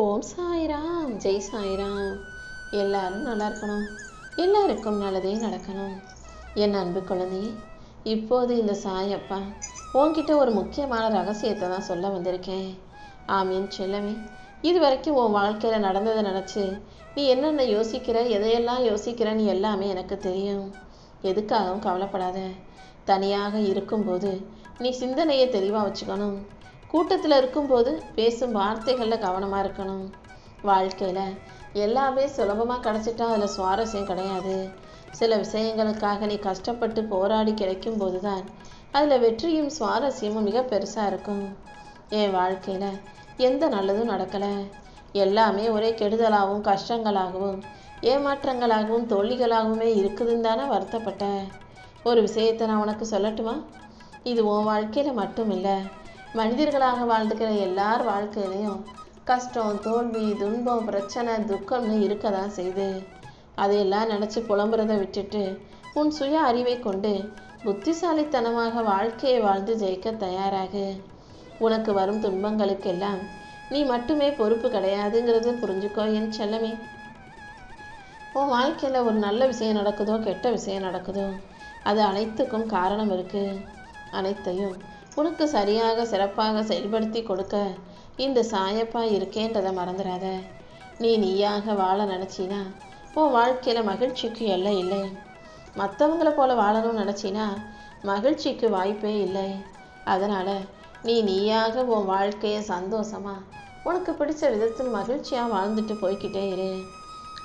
ஓம் சாய்ராம், ஜெய் சாய்ராம். எல்லாரும் நல்லா இருக்கணும், எல்லாருக்கும் நல்லதே நடக்கணும். என் அன்பு குழந்தையே, இப்போது இந்த சாயப்பா உன்கிட்ட ஒரு முக்கியமான ரகசியத்தை தான் சொல்ல வந்திருக்கேன். ஆமீன் செல்லமே. இது வரைக்கும் உன் வாழ்க்கையில் நடந்ததை நினச்சி நீ என்னென்ன யோசிக்கிற, எதையெல்லாம் யோசிக்கிறன்னு எல்லாமே எனக்கு தெரியும். எதுக்காகவும் கவலைப்படாத. தனியாக இருக்கும்போது நீ சிந்தனையை தெளிவாக வச்சுக்கணும். கூட்டத்தில் இருக்கும்போது பேசும் வார்த்தைகளில் கவனமாக இருக்கணும். வாழ்க்கையில் எல்லாமே சுலபமாக கிடச்சிட்டா அதில் சுவாரஸ்யம் கிடையாது. சில விஷயங்களுக்காக நீ கஷ்டப்பட்டு போராடி கிடைக்கும் போது தான் அதில் வெற்றியும் சுவாரஸ்யமும் மிக பெருசாக இருக்கும். என் வாழ்க்கையில் எந்த நல்லதும் நடக்கலை, எல்லாமே ஒரே கெடுதலாகவும் கஷ்டங்களாகவும் ஏமாற்றங்களாகவும் தோல்விகளாகவுமே இருக்குதுன்னு தானே வருத்தப்பட்டேன். ஒரு விஷயத்தை நான் உனக்கு சொல்லட்டுமா? இது உன் வாழ்க்கையில் மட்டும் இல்லை, மனிதர்களாக வாழ்ந்துக்கிற எல்லார் வாழ்க்கையிலையும் கஷ்டம், தோல்வி, துன்பம், பிரச்சனை, துக்கம்னு இருக்க தான் செய்யுது. அதையெல்லாம் நினச்சி புலம்புறதை விட்டுட்டு உன் சுய அறிவை கொண்டு புத்திசாலித்தனமாக வாழ்க்கையை வாழ்ந்து ஜெயிக்க தயாராகு. உனக்கு வரும் துன்பங்களுக்கெல்லாம் நீ மட்டுமே பொறுப்பு கிடையாதுங்கிறது புரிஞ்சுக்கோ என் செல்லமே. உன் வாழ்க்கையில் ஒரு நல்ல விஷயம் நடக்குதோ கெட்ட விஷயம் நடக்குதோ அது அனைத்துக்கும் காரணம் இருக்குது. அனைத்தையும் உனக்கு சரியாக சிறப்பாக செயல்படுத்தி கொடுக்க இந்த சாயப்பா இருக்கேன்றதை மறந்துடாத. நீயாக வாழ நினச்சினா உன் வாழ்க்கையில் மகிழ்ச்சிக்கு எல்லை இல்லை. மற்றவங்கள போல வாழணும்னு நினச்சினா மகிழ்ச்சிக்கு வாய்ப்பே இல்லை. அதனால் நீயாக உன் வாழ்க்கையை சந்தோஷமாக உனக்கு பிடிச்ச விதத்தில் மகிழ்ச்சியாக வாழ்ந்துட்டு போய்கிட்டே இரு.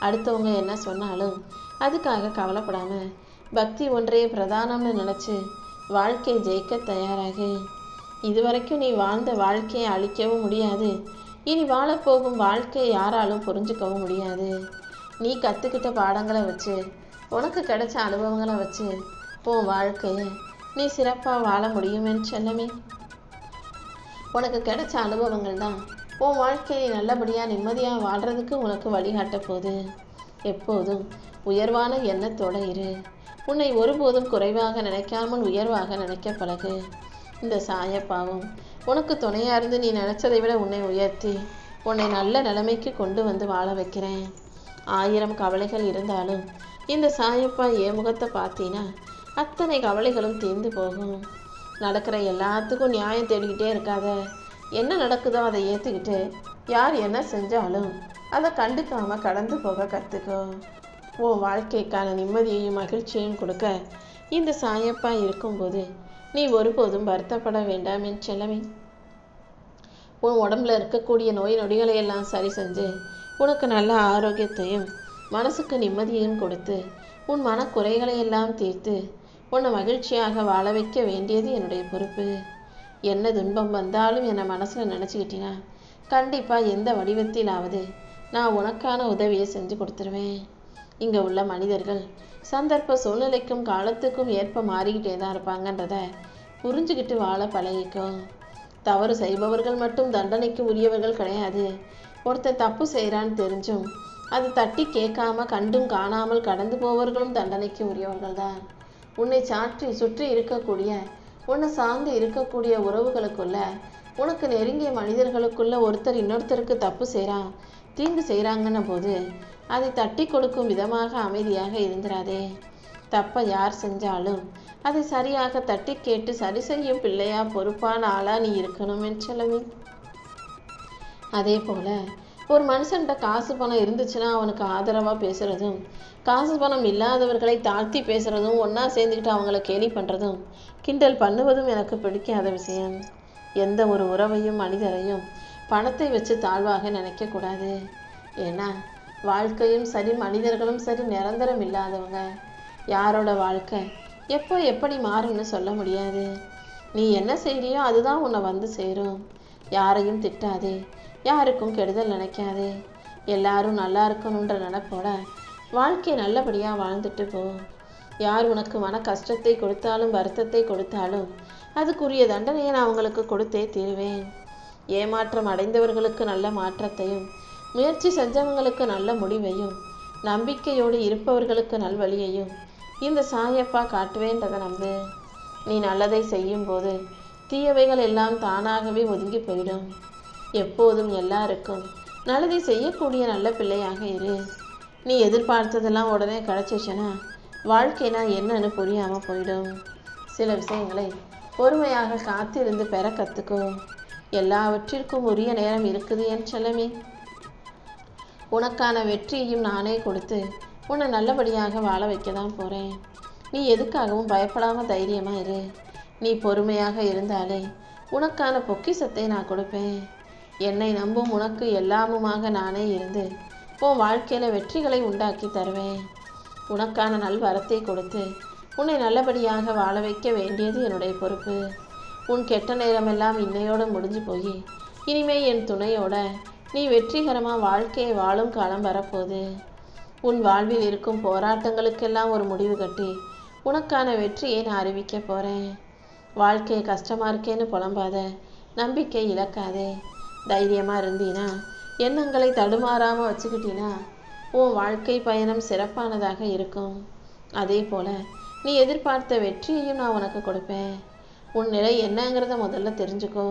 அடுத்தவங்க என்ன சொன்னாலும் அதுக்காக கவலைப்படாமல் பக்தி ஒன்றே பிரதானம்னு நினச்சி வாழ்க்கையை ஜெயிக்க தயாராகு. இதுவரைக்கும் நீ வாழ்ந்த வாழ்க்கையை அழிக்கவும் முடியாது, இனி வாழப்போகும் வாழ்க்கையை யாராலும் புரிஞ்சுக்கவும் முடியாது. நீ கற்றுக்கிட்ட பாடங்களை வச்சு, உனக்கு கிடைச்ச அனுபவங்களை வச்சு உன் வாழ்க்கையை நீ சிறப்பாக வாழ முடியுமென்னு செல்லமே. உனக்கு கிடைச்ச அனுபவங்கள் தான் உன் வாழ்க்கையை நல்லபடியாக நிம்மதியாக வாழ்கிறதுக்கு உனக்கு வழிகாட்ட போகுது. எப்போதும் உயர்வான எண்ணத்தோடு இரு. உன்னை ஒருபோதும் குறைவாக நினைக்காமல் உயர்வாக நினைக்க பழகு. இந்த சாயப்பாவும் உனக்கு துணையாக இருந்து நீ நினச்சதை விட உன்னை உயர்த்தி உன்னை நல்ல நிலைமைக்கு கொண்டு வந்து வாழ வைக்கிறேன். 1000 கவலைகள் இருந்தாலும் இந்த சாயப்பா முகத்தை பார்த்தீங்கன்னா அத்தனை கவலைகளும் தீர்ந்து போகும். நடக்கிற எல்லாத்துக்கும் நியாயம் தேடிக்கிட்டே இருக்காத. என்ன நடக்குதோ அதை ஏற்றுக்கிட்டு யார் என்ன செஞ்சாலும் அதை கண்டுக்காமல் கடந்து போக கற்றுக்கோ. உன் வாழ்க்கைக்கான நிம்மதியையும் மகிழ்ச்சியையும் கொடுக்க இந்த சாயப்பா இருக்கும்போது நீ ஒருபோதும் வருத்தப்பட வேண்டாம் என் செல்லமே. உன் உடம்புல இருக்கக்கூடிய நோய் நொடிகளை எல்லாம் சரி செஞ்சு உனக்கு நல்ல ஆரோக்கியத்தையும் மனசுக்கு நிம்மதியையும் கொடுத்து உன் மனக்குறைகளை எல்லாம் தீர்த்து உன்னை மகிழ்ச்சியாக வாழ வைக்க வேண்டியது என்னுடைய பொறுப்பு. என்ன துன்பம் வந்தாலும் என்னை மனசில் நினச்சிக்கிட்டினா கண்டிப்பாக எந்த வடிவத்திலாவது நான் உனக்கான உதவியை செஞ்சு கொடுத்துருவேன். இங்கே உள்ள மனிதர்கள் சந்தர்ப்ப சூழ்நிலைக்கும் காலத்துக்கும் ஏற்ப மாறிக்கிட்டே தான் இருப்பாங்கன்றத புரிஞ்சுக்கிட்டு வாழ பழகிக்கும். தவறு செய்பவர்கள் மட்டும் தண்டனைக்கு உரியவர்கள் கிடையாது. ஒருத்தர் தப்பு செய்கிறான்னு தெரிஞ்சும் அது தட்டி கேட்காம கண்டும் காணாமல் கடந்து போவர்களும் தண்டனைக்கு உரியவர்கள் தான். உன்னை சுற்றி இருக்கக்கூடிய உன்னை சார்ந்து இருக்கக்கூடிய உறவுகளுக்குள்ள உனக்கு நெருங்கிய மனிதர்களுக்குள்ள ஒருத்தர் இன்னொருத்தருக்கு தப்பு செய்கிறான், தீங்கு செய்கிறாங்கன்ன போது அதை தட்டி கொடுக்கும் விதமாக அமைதியாக இருந்துராதே. தப்பை யார் செஞ்சாலும் அதை சரியாக தட்டி கேட்டு சரி செய்யும் பிள்ளையா பொறுப்பான ஆளா நீ இருக்கணும் என்றலமே. அதே போல ஒரு மனுஷன்கிட்ட காசு பணம் இருந்துச்சுன்னா அவனுக்கு ஆதரவாக பேசுறதும், காசு பணம் இல்லாதவர்களை தாழ்த்தி பேசுறதும், ஒன்றா சேர்ந்துக்கிட்டு அவங்கள கேலி பண்ணுறதும் கிண்டல் பண்ணுவதும் எனக்கு பிடிக்காத விஷயம். எந்த ஒரு உறவையும் மனிதரையும் பணத்தை வச்சு தாழ்வாக நினைக்கக்கூடாது. ஏன்னா வாழ்க்கையும் சரி மனிதர்களும் சரி நிரந்தரம் இல்லாதவங்க. யாரோட வாழ்க்கை எப்போ எப்படி மாறும்னு சொல்ல முடியாது. நீ என்ன செய்கிறியோ அதுதான் உன்னை வந்து சேரும். யாரையும் திட்டாதே, யாருக்கும் கெடுதல் நினைக்காதே. எல்லாரும் நல்லா இருக்கணுன்ற நினைப்போட வாழ்க்கை நல்லபடியாக வாழ்ந்துட்டு போ. யார் உனக்கு மன கஷ்டத்தை கொடுத்தாலும் வருத்தத்தை கொடுத்தாலும் அதுக்குரிய தண்டனையை நான் அவங்களுக்கு கொடுத்தே தீருவேன். ஏமாற்றம் அடைந்தவர்களுக்கு நல்ல மாற்றத்தையும், முயற்சி செஞ்சவங்களுக்கு நல்ல முடிவையும், நம்பிக்கையோடு இருப்பவர்களுக்கு நல்வழியையும் இந்த சாயப்பா காட்டுவேன்றதை நம்பு. நீ நல்லதை செய்யும் போது தீயவைகள் எல்லாம் தானாகவே ஒதுங்கி போயிடும். எப்போதும் எல்லாருக்கும் நல்லதை செய்யக்கூடிய நல்ல பிள்ளையாக இரு. நீ எதிர்பார்த்ததெல்லாம் உடனே கிடைச்சிச்சுன்னா வாழ்க்கைனா என்னன்னு புரியாமல் போயிடும். சில விஷயங்களை பொறுமையாக காத்திருந்து பெற கற்றுக்கோ. எல்லாவற்றிற்கும் உரிய நேரம் இருக்குது என் செல்லமே. உனக்கான வெற்றியையும் நானே கொடுத்து உன்னை நல்லபடியாக வாழ வைக்க தான் போகிறேன். நீ எதுக்காகவும் பயப்படாமல் தைரியமாக இரு. நீ பொறுமையாக இருந்தாலே உனக்கான பொக்கிஷத்தை நான் கொடுப்பேன். என்னை நம்பும் உனக்கு எல்லாமுமாக நானே இருந்து உன் வாழ்க்கையில் வெற்றிகளை உண்டாக்கி தருவேன். உனக்கான நல்வரத்தை கொடுத்து உன்னை நல்லபடியாக வாழ வைக்க வேண்டியது என்னுடைய பொறுப்பு. உன் கெட்ட நேரமெல்லாம் இன்னையோடு முடிஞ்சு போய் இனிமே என் துணையோட நீ வெற்றிகரமாக வாழ்க்கையை வாழும் காலம் வரப்போகுது. உன் வாழ்வில் இருக்கும் போராட்டங்களுக்கெல்லாம் ஒரு முடிவு கட்டி உனக்கான வெற்றியை நான் அறிவிக்க போகிறேன். வாழ்க்கையை கஷ்டமாக இருக்கேன்னு புலம்பாத, நம்பிக்கை இழக்காதே. தைரியமாக இருந்தீனா, எண்ணங்களை தடுமாறாமல் வச்சுக்கிட்டீன்னா உன் வாழ்க்கை பயணம் சிறப்பானதாக இருக்கும். அதே போல் நீ எதிர்பார்த்த வெற்றியையும் நான் உனக்கு கொடுப்பேன். உன் நிலை என்னங்கிறத முதல்ல தெரிஞ்சுக்கோ.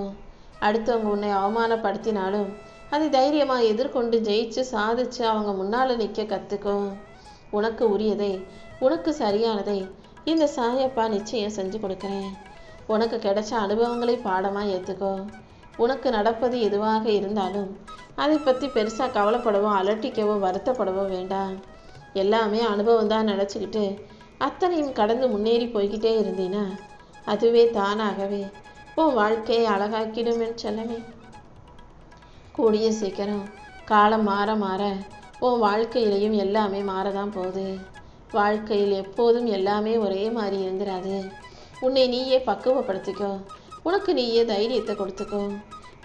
அடுத்தவங்க உன்னை அவமானப்படுத்தினாலும் அதை தைரியமாக எதிர்கொண்டு ஜெயிச்சு சாதிச்சு அவங்க முன்னால் நிற்க கற்றுக்கோ. உனக்கு உரியதை, உனக்கு சரியானதை இந்த சாயப்பா நிச்சயம் செஞ்சு கொடுக்குறேன். உனக்கு கிடைச்ச அனுபவங்களை பாடமாக ஏற்றுக்கோ. உனக்கு நடப்பது எதுவாக இருந்தாலும் அதை பற்றி பெருசாக கவலைப்படவோ அலட்டிக்கவோ வருத்தப்படவோ வேண்டாம். எல்லாமே அனுபவம் தான் நினச்சிக்கிட்டு அத்தனையும் கடந்து முன்னேறி போய்கிட்டே இருந்தீன்னா அதுவே தானாகவே உன் வாழ்க்கையை அழகாக்கிடும் என் செல்லமே. கூடிய சீக்கிரம் காலம் மாற மாற உன் வாழ்க்கையிலையும் எல்லாமே மாறதான் போகுது. வாழ்க்கையில் எப்போதும் எல்லாமே ஒரே மாதிரி இருந்துடாது. உன்னை நீயே பக்குவப்படுத்திக்கோ. உனக்கு நீயே தைரியத்தை கொடுத்துக்கோ.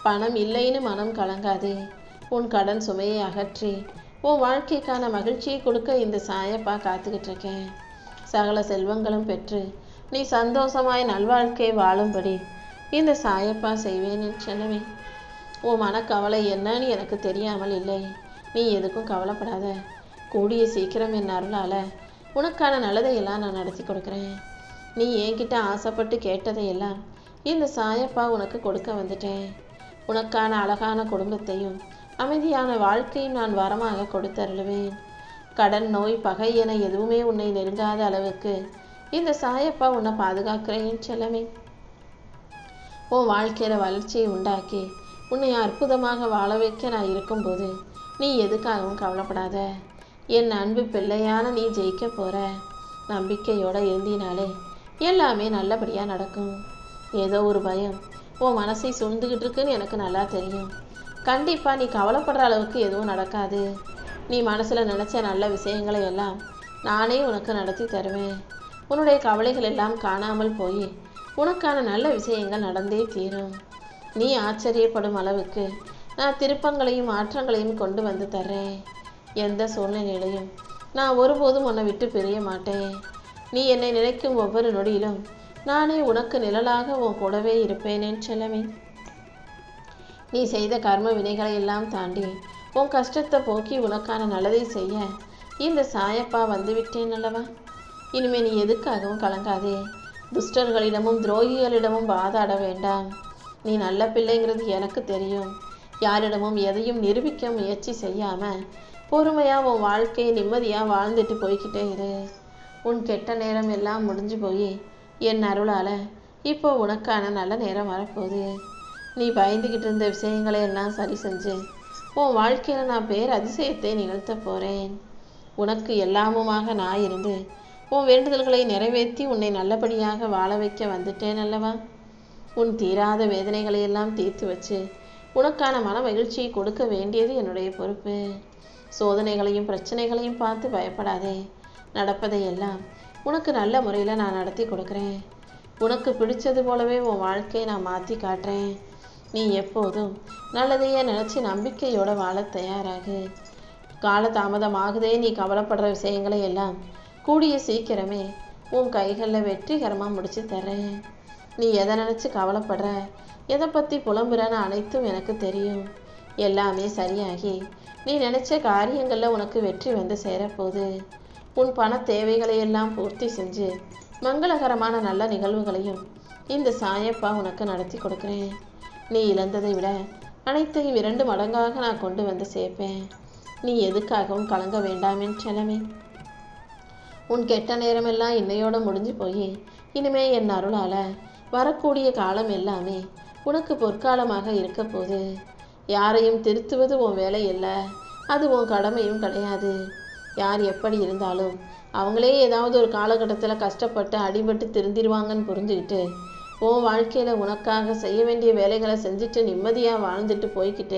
பணம் இல்லைன்னு மனம் கலங்காதே. உன் கடன் சுமையை அகற்றி உன் வாழ்க்கைக்கான மகிழ்ச்சியை கொடுக்க இந்த சாயப்பா காத்துக்கிட்டு இருக்கேன். சகல செல்வங்களும் பெற்று நீ சந்தோஷமாய் நல்வாழ்க்கை வாழும்படி இந்த சாயப்பா செய்வேன் என் செல்லமே. உன் மனக்கவலை என்னன்னு எனக்கு தெரியாமல் இல்லை. நீ எதுக்கும் கவலைப்படாத. கூடிய சீக்கிரம் என் அருளால் உனக்கான நல்லதையெல்லாம் நான் நடத்தி கொடுக்குறேன். நீ என்கிட்ட ஆசைப்பட்டு கேட்டதையெல்லாம் இந்த சாயப்பா உனக்கு கொடுக்க வந்துட்டேன். உனக்கான அழகான குடும்பத்தையும் அமைதியான வாழ்க்கையும் நான் வரமாக கொடுத்தருளுவேன். கடன், நோய், பகை என எதுவுமே உன்னை நெருங்காத அளவுக்கு இந்த சாயப்பா உன்னை பாதுகாக்கிறேன் செல்லமே. உன் வாழ்க்கையில் வளர்ச்சியை உண்டாக்கி உன்னை அற்புதமாக வாழ வைக்க நான் இருக்கும்போது நீ எதுக்காகவும் கவலைப்படாத. என் அன்பு பிள்ளையான நீ ஜெயிக்க போகிற. நம்பிக்கையோடு இருந்தினாலே எல்லாமே நல்லபடியாக நடக்கும். ஏதோ ஒரு பயம் உன் மனசை சூழ்ந்துக்கிட்டு இருக்குன்னு எனக்கு நல்லா தெரியும். கண்டிப்பாக நீ கவலைப்படுற அளவுக்கு எதுவும் நடக்காது. நீ மனசில் நினச்ச நல்ல விஷயங்களை எல்லாம் நானே உனக்கு நடத்தி தருவேன். உன்னுடைய கவலைகள் எல்லாம் காணாமல் போய் உனக்கான நல்ல விஷயங்கள் நடந்தே தீரும். நீ ஆச்சரியப்படும் அளவுக்கு நான் திருப்பங்களையும் மாற்றங்களையும் கொண்டு வந்து தர்றேன். எந்த சூழ்நிலையிலையும் நான் ஒருபோதும் உன்னை விட்டு பிரிய மாட்டேன். நீ என்னை நினைக்கும் ஒவ்வொரு நொடியிலும் நானே உனக்கு நிழலாக உன் கூடவே இருப்பேன் என் செல்லமே. நீ செய்த கர்ம வினைகளை எல்லாம் தாண்டி உன் கஷ்டத்தை போக்கி உனக்கான நல்லதை செய்ய இந்த சாயப்பா வந்துவிட்டேன் அல்லவா. இனிமே நீ எதுக்காகவும் கலங்காதே. துஷ்டர்களிடமும் துரோகிகளிடமும் வாதாட வேண்டாம். நீ நல்ல பிள்ளைங்கிறது எனக்கு தெரியும். யாரிடமும் எதையும் நிரூபிக்க முயற்சி செய்யாமல் பொறுமையாக உன் வாழ்க்கையை நிம்மதியாக வாழ்ந்துட்டு போய்கிட்டே இரு. உன் கெட்ட நேரம் எல்லாம் முடிஞ்சு போய் என் அருளால் இப்போ உனக்கான நல்ல நேரம் வரப்போகுது. நீ பயந்துக்கிட்டு இருந்த விஷயங்களை எல்லாம் சரி செஞ்சு உன் வாழ்க்கையில் நான் அதிசயத்தை நிகழ்த்த போகிறேன். உனக்கு எல்லாமுமாக நான் இருந்து உன் வேண்டுதல்களை நிறைவேற்றி உன்னை நல்லபடியாக வாழ வைக்க வந்துட்டேன் அல்லவா. உன் தீராத வேதனைகளை எல்லாம் தீர்த்து வச்சு உனக்கான மன மகிழ்ச்சியை கொடுக்க வேண்டியது என்னுடைய பொறுப்பு. சோதனைகளையும் பிரச்சனைகளையும் பார்த்து பயப்படாதே. நடப்பதையெல்லாம் உனக்கு நல்ல முறையில் நான் நடத்தி கொடுக்குறேன். உனக்கு பிடிச்சது போலவே உன் வாழ்க்கையை நான் மாற்றி காட்டுறேன். நீ எப்போதும் நல்லதையே நினச்சி நம்பிக்கையோடு வாழ தயாராகு. காலதாமதமாகுதே நீ கவலைப்படுற விஷயங்களை எல்லாம் கூடிய சீக்கிரமே உன் கைகளில் வெற்றிகரமாக முடிச்சு தர்றேன். நீ எதை நினச்சி கவலைப்படுற, எதை பற்றி புலம்புறன்னு அனைத்தும் எனக்கு தெரியும். எல்லாமே சரியாகி நீ நினச்ச காரியங்களில் உனக்கு வெற்றி வந்து சேரப்போகுது. உன் பண தேவைகளை எல்லாம் பூர்த்தி செஞ்சு மங்களகரமான நல்ல நிகழ்வுகளையும் இந்த சாயப்பா உனக்கு நடத்தி கொடுக்குறேன். நீ இழந்ததை விட அனைத்தையும் 2 மடங்காக நான் கொண்டு வந்து சேர்ப்பேன். நீ எதுக்காகவும் கலங்க வேண்டாமேன் செல்லமே. உன் கெட்ட நேரமெல்லாம் இன்னையோட முடிஞ்சு போய் இனிமே என் அருளால வரக்கூடிய காலம் எல்லாமே உனக்கு பொற்காலமாக இருக்க போது. யாரையும் திருத்துவது உன் வேலை இல்லை, அது உன் கடமையும் கிடையாது. யார் எப்படி இருந்தாலும் அவங்களே ஏதாவது ஒரு காலகட்டத்தில் கஷ்டப்பட்டு அடிபட்டு திருந்திருவாங்கன்னு புரிஞ்சுக்கிட்டு உன் வாழ்க்கையில் உனக்காக செய்ய வேண்டிய வேலைகளை செஞ்சுட்டு நிம்மதியாக வாழ்ந்துட்டு போய்கிட்டே